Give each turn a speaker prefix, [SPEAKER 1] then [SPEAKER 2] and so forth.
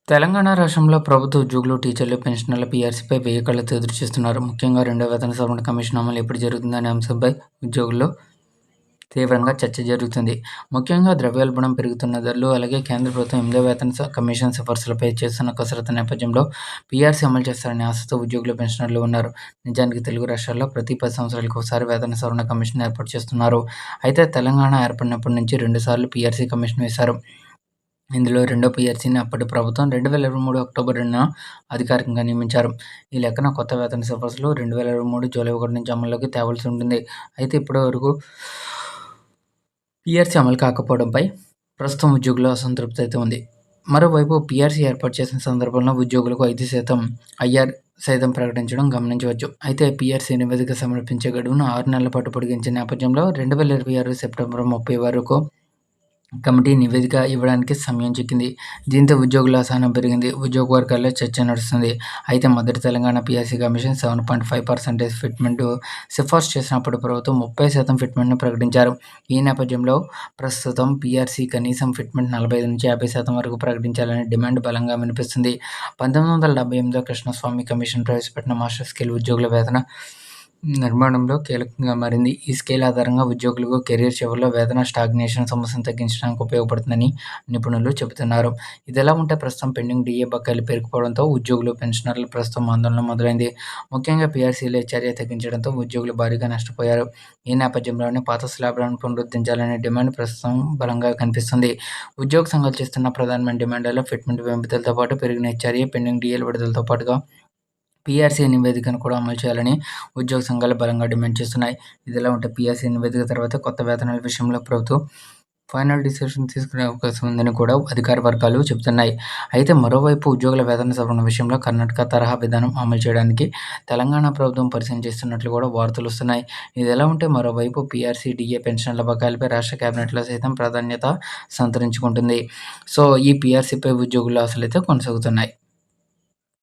[SPEAKER 1] తెలంగాణ రాష్ట్రంలో ప్రభుత్వ ఉద్యోగులు, టీచర్లు, పెన్షనర్ల పీఆర్సీపై వెయ్యి కళ్ళతో ఎదురుచూస్తున్నారు. ముఖ్యంగా రెండో వేతన సవరణ కమిషన్ అమలు ఎప్పుడు జరుగుతుందనే అంశంపై ఉద్యోగుల్లో తీవ్రంగా చర్చ జరుగుతుంది. ముఖ్యంగా ద్రవ్యోల్బణం, పెరుగుతున్న ధరలు, అలాగే కేంద్ర ప్రభుత్వం ఎనిమిదో వేతన కమిషన్ సిఫార్సులపై చేస్తున్న కసరత్తు నేపథ్యంలో పీఆర్సీ అమలు చేస్తారనే ఆశతో ఉద్యోగులు, పెన్షనర్లు ఉన్నారు. నిజానికి తెలుగు రాష్ట్రాల్లో ప్రతి 10 సంవత్సరాలకు ఒకసారి వేతన సవరణ కమిషన్ ఏర్పాటు చేస్తున్నారు. అయితే తెలంగాణ ఏర్పడినప్పటి నుంచి 2 సార్లు పీఆర్సీ కమిషన్ వేశారు. ఇందులో రెండో పీఆర్సీని అప్పటి ప్రభుత్వం 2023 అక్టోబర్ 2న అధికారికంగా నియమించారు. ఈ లెక్కన కొత్త వేతన సిఫార్సులు 2023 జూలై 1 నుంచి అమల్లోకి తేవాల్సి ఉంటుంది. అయితే ఇప్పటి వరకు పీఆర్సీ అమలు కాకపోవడంపై ప్రస్తుతం ఉద్యోగుల్లో అసంతృప్తి అయితే ఉంది. మరోవైపు పీఆర్సీ ఏర్పాటు చేసిన సందర్భంలో ఉద్యోగులకు 5% ఐఆర్ సైతం ప్రకటించడం గమనించవచ్చు. అయితే పీఆర్సీ నివేదిక సమర్పించే గడువును 6 నెలల పాటు పొడిగించిన నేపథ్యంలో 2026 సెప్టెంబర్ 30 వరకు కమిటీ నివేదిక ఇవ్వడానికి సమయం చిక్కింది. దీంతో ఉద్యోగుల అసహనం పెరిగింది. ఉద్యోగ వర్గాల్లో చర్చ నడుస్తుంది. అయితే మొదటి తెలంగాణ పీఆర్సీ కమిషన్ 7.5% ఫిట్మెంట్ సిఫార్సు చేసినప్పుడు ప్రభుత్వం 30% ఫిట్మెంట్ను ప్రకటించారు. ఈ నేపథ్యంలో ప్రస్తుతం పీఆర్సీ కనీసం ఫిట్మెంట్ 45-50% వరకు ప్రకటించాలనే డిమాండ్ బలంగా వినిపిస్తుంది. 1978లో కృష్ణస్వామి కమిషన్ ప్రవేశపెట్టిన మాస్టర్ స్కేల్ ఉద్యోగుల వేతన నిర్మాణంలో కీలకంగా మారింది. ఈ స్కేల్ ఆధారంగా ఉద్యోగులకు కెరీర్ చివరిలో వేతన స్టాగ్నేషన్ సమస్యను తగ్గించడానికి ఉపయోగపడుతుందని నిపుణులు చెబుతున్నారు. ఇదిలా ఉంటే ప్రస్తుతం పెండింగ్ డీఏ బకాయిలు పేరుకుపోవడంతో ఉద్యోగులు, పెన్షనర్లు ప్రస్తుతం ఆందోళన మొదలైంది. ముఖ్యంగా పీఆర్సీలో హెచ్ఆర్ఏ తగ్గించడంతో ఉద్యోగులు భారీగా నష్టపోయారు. ఈ నేపథ్యంలోనే పాత స్లాబ్లను పునరుద్ధరించాలనే డిమాండ్ ప్రస్తుతం బలంగా కనిపిస్తుంది. ఉద్యోగ సంఘాలు చేస్తున్న ప్రధానమైన డిమాండ్లలో ఫిట్మెంట్ పెంపుదలతో పాటు పెరిగిన హెచ్ఆర్ఏ, పెండింగ్ డీఏల విడుదలతో పాటుగా పీఆర్సీ నివేదికను కూడా అమలు చేయాలని ఉద్యోగ సంఘాలు బలంగా డిమాండ్ చేస్తున్నాయి. ఇదిలా ఉంటే పీఆర్సీ నివేదిక తర్వాత కొత్త వేతనాల విషయంలో ప్రభుత్వం ఫైనల్ డిసిషన్ తీసుకునే అవకాశం ఉందని కూడా అధికార వర్గాలు చెబుతున్నాయి. అయితే మరోవైపు ఉద్యోగుల వేతన సవరణ విషయంలో కర్ణాటక తరహా విధానం అమలు చేయడానికి తెలంగాణ ప్రభుత్వం పరిశీలన చేస్తున్నట్లు కూడా వార్తలు వస్తున్నాయి. ఇదిలా ఉంటే మరోవైపు పీఆర్సీ, డీఏ, పెన్షన్ల బకాయిలపై రాష్ట్ర కేబినెట్లో సైతం ప్రాధాన్యత సంతరించుకుంటుంది. సో ఈ పీఆర్సీపై ఉద్యోగుల ఆశలైతే కొనసాగుతున్నాయి.